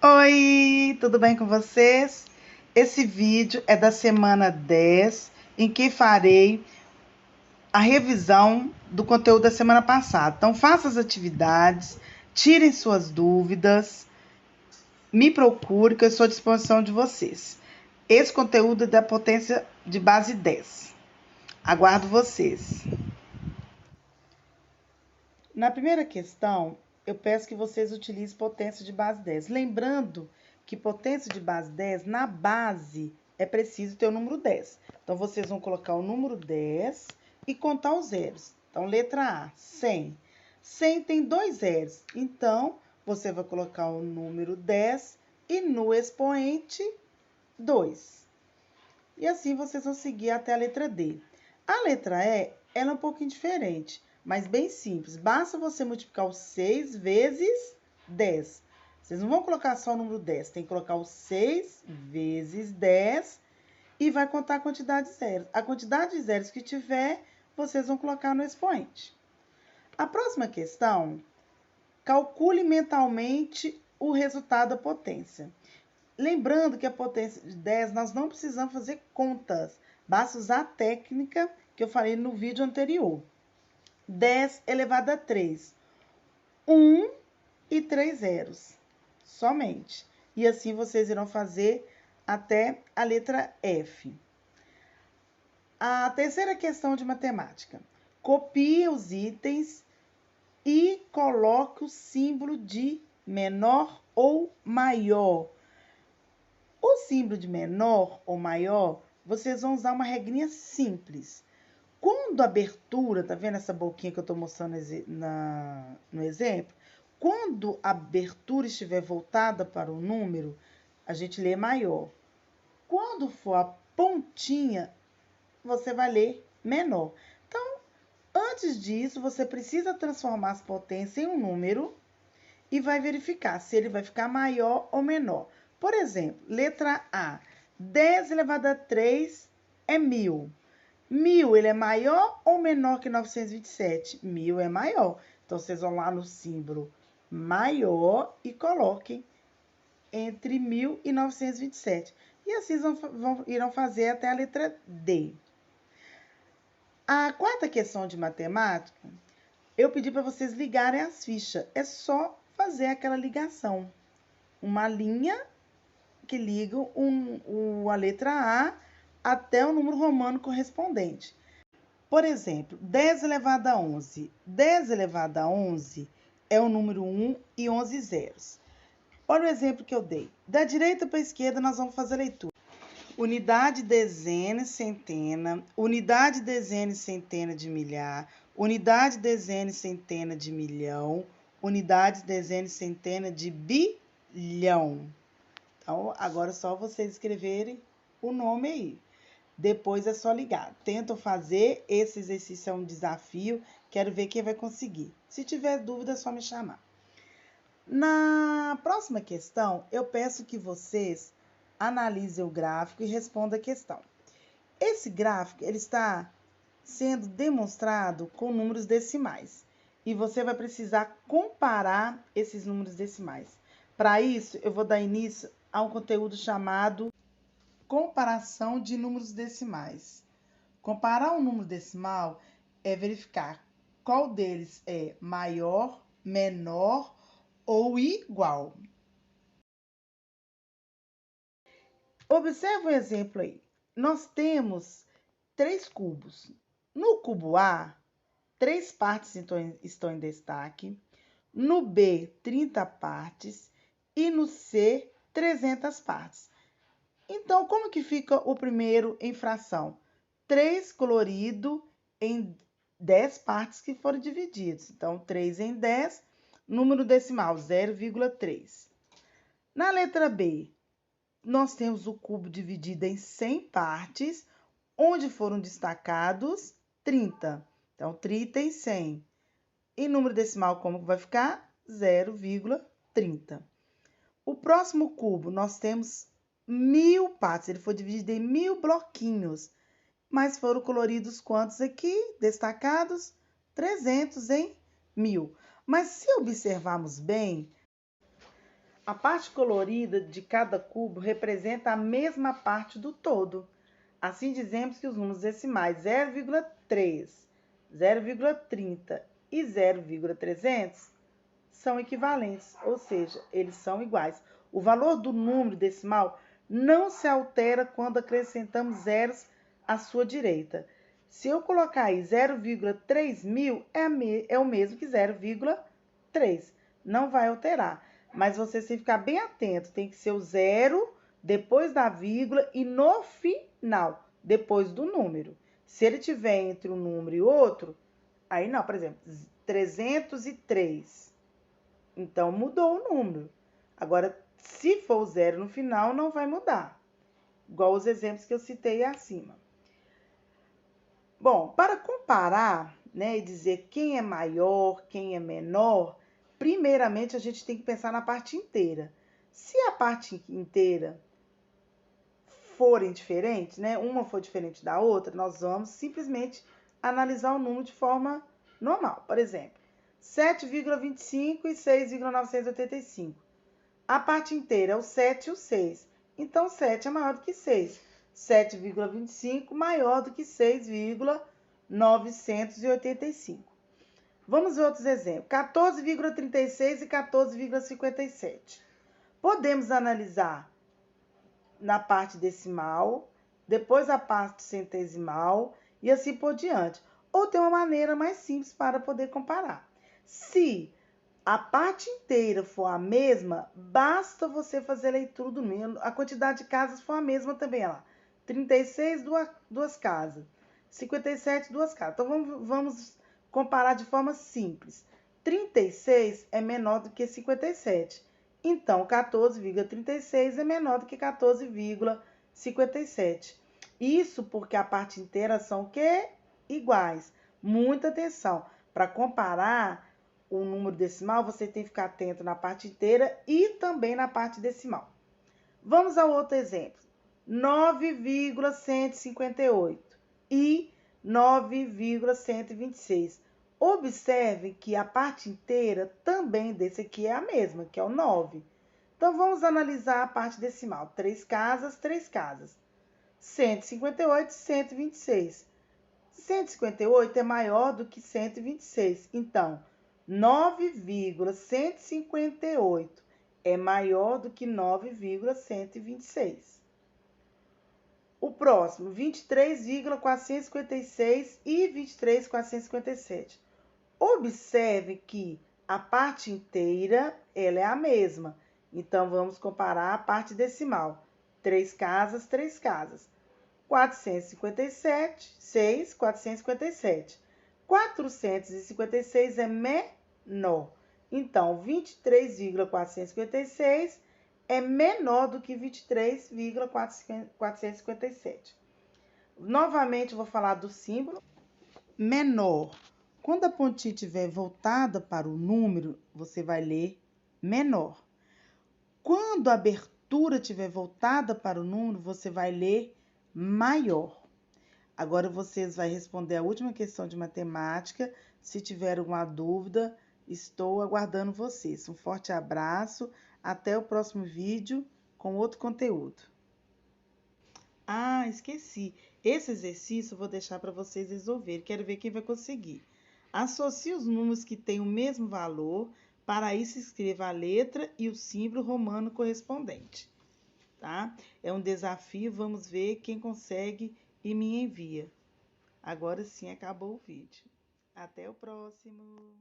Oi, tudo bem com vocês? Esse vídeo é da semana 10, em que farei a revisão do conteúdo da semana passada. Então, faça as atividades, tirem suas dúvidas, me procure, que eu estou à disposição de vocês. Esse conteúdo é da potência de base 10. Aguardo vocês. Na primeira questão, eu peço que vocês utilizem potência de base 10. Lembrando que potência de base 10, na base, é preciso ter o número 10. Então, vocês vão colocar o número 10 e contar os zeros. Então, letra A, 100. 100 tem 2 zeros. Então, você vai colocar o número 10 e no expoente 2. E assim vocês vão seguir até a letra D. A letra E, ela é um pouquinho diferente, mas bem simples. Basta você multiplicar o 6 vezes 10. Vocês não vão colocar só o número 10, tem que colocar o 6 vezes 10 e vai contar a quantidade de zeros. A quantidade de zeros que tiver, vocês vão colocar no expoente. A próxima questão, calcule mentalmente o resultado da potência. Lembrando que a potência de 10, nós não precisamos fazer contas. Basta usar a técnica que eu falei no vídeo anterior. 10 elevado a 3. 1 e 3 zeros. Somente. E assim vocês irão fazer até a letra F. A terceira questão de matemática. Copie os itens e coloque o símbolo de menor ou maior. O símbolo de menor ou maior, vocês vão usar uma regrinha simples. Quando a abertura, tá vendo essa boquinha que eu tô mostrando no exemplo? Quando a abertura estiver voltada para o número, a gente lê maior. Quando for a pontinha, você vai ler menor. Então, antes disso, você precisa transformar as potências em um número e vai verificar se ele vai ficar maior ou menor. Por exemplo, letra A, 10 elevado a 3 é 1000. 1000, ele é maior ou menor que 927? 1000 é maior. Então, vocês vão lá no símbolo maior e coloquem entre 1000 e 927. E assim irão fazer até a letra D. A quarta questão de matemática, eu pedi para vocês ligarem as fichas. É só fazer aquela ligação. Uma linha que liga a letra A até o número romano correspondente. Por exemplo, 10 elevado a 11. 10 elevado a 11 é o número 1 e 11 zeros. Olha o exemplo que eu dei. Da direita para a esquerda, nós vamos fazer a leitura. Unidade, dezena, centena. Unidade, dezena e centena de milhar. Unidade, dezena e centena de milhão. Unidade, dezena e centena de bilhão. Então, agora é só vocês escreverem o nome aí. Depois é só ligar. Tentam fazer. Esse exercício é um desafio. Quero ver quem vai conseguir. Se tiver dúvida, é só me chamar. Na próxima questão, eu peço que vocês analisem o gráfico e respondam a questão. Esse gráfico ele está sendo demonstrado com números decimais. E você vai precisar comparar esses números decimais. Para isso, eu vou dar início a um conteúdo chamado comparação de números decimais. Comparar um número decimal é verificar qual deles é maior, menor ou igual. Observe um exemplo aí. Nós temos 3 cubos. No cubo A, 3 partes estão em destaque. No B, 30 partes. E no C, 300 partes. Então, como que fica o primeiro em fração? 3 colorido em 10 partes que foram divididas. Então, 3 em 10, número decimal 0,3. Na letra B, nós temos o cubo dividido em 100 partes, onde foram destacados 30. Então, 30 em 100. E número decimal, como que vai ficar? 0,30. O próximo cubo, nós temos 1000 partes. Ele foi dividido em 1000 bloquinhos. Mas foram coloridos quantos aqui? Destacados? 300 em 1000. Mas se observarmos bem, A parte colorida de cada cubo representa a mesma parte do todo. Assim, dizemos que os números decimais 0,3, 0,30 e 0,300 são equivalentes, ou seja, eles são iguais. O valor do número decimal não se altera quando acrescentamos zeros à sua direita. Se eu colocar aí 0,3000, é o mesmo que 0,3. Não vai alterar. Mas você tem que ficar bem atento. Tem que ser o zero, depois da vírgula e no final, depois do número. Se ele tiver entre um número e outro, aí não. Por exemplo, 303. Então, mudou o número. Agora, se for o zero no final, não vai mudar. Igual os exemplos que eu citei acima. Bom, para comparar, né, e dizer quem é maior, quem é menor, primeiramente a gente tem que pensar na parte inteira. Se a parte inteira forem diferentes, né, uma for diferente da outra, nós vamos simplesmente analisar o número de forma normal. Por exemplo, 7,25 e 6,985. A parte inteira é o 7 e o 6. Então, 7 é maior do que 6. 7,25 maior do que 6,985. Vamos ver outros exemplos. 14,36 e 14,57. Podemos analisar na parte decimal, depois a parte centesimal e assim por diante. Ou tem uma maneira mais simples para poder comparar. Se a parte inteira for a mesma, basta você fazer a leitura do número. A quantidade de casas for a mesma também, olha lá. 36, duas casas. 57, duas casas. Então, vamos comparar de forma simples. 36 é menor do que 57. Então, 14,36 é menor do que 14,57. Isso porque a parte inteira são o quê? Iguais. Muita atenção. Para comparar o número decimal, você tem que ficar atento na parte inteira e também na parte decimal. Vamos ao outro exemplo. 9,158 e 9,126. Observe que a parte inteira também desse aqui é a mesma, que é o 9. Então, vamos analisar a parte decimal. 3 casas, 3 casas. 158, 126. 158 é maior do que 126. Então, 9,158 é maior do que 9,126. O próximo, 23,456 e 23,457. Observe que a parte inteira ela é a mesma. Então, vamos comparar a parte decimal. 3 casas, 3 casas. 457, 6, 457. 456 é menor. Então, 23,456 é menor do que 23,457. Novamente, vou falar do símbolo menor. Quando a pontinha estiver voltada para o número, você vai ler menor. Quando a abertura estiver voltada para o número, você vai ler maior. Agora vocês vão responder a última questão de matemática. Se tiver alguma dúvida, estou aguardando vocês. Um forte abraço, até o próximo vídeo com outro conteúdo. Ah, esqueci. Esse exercício eu vou deixar para vocês resolverem. Quero ver quem vai conseguir. Associe os números que têm o mesmo valor. Para isso, escreva a letra e o símbolo romano correspondente. Tá? É um desafio, vamos ver quem consegue e me envia. Agora sim, acabou o vídeo. Até o próximo!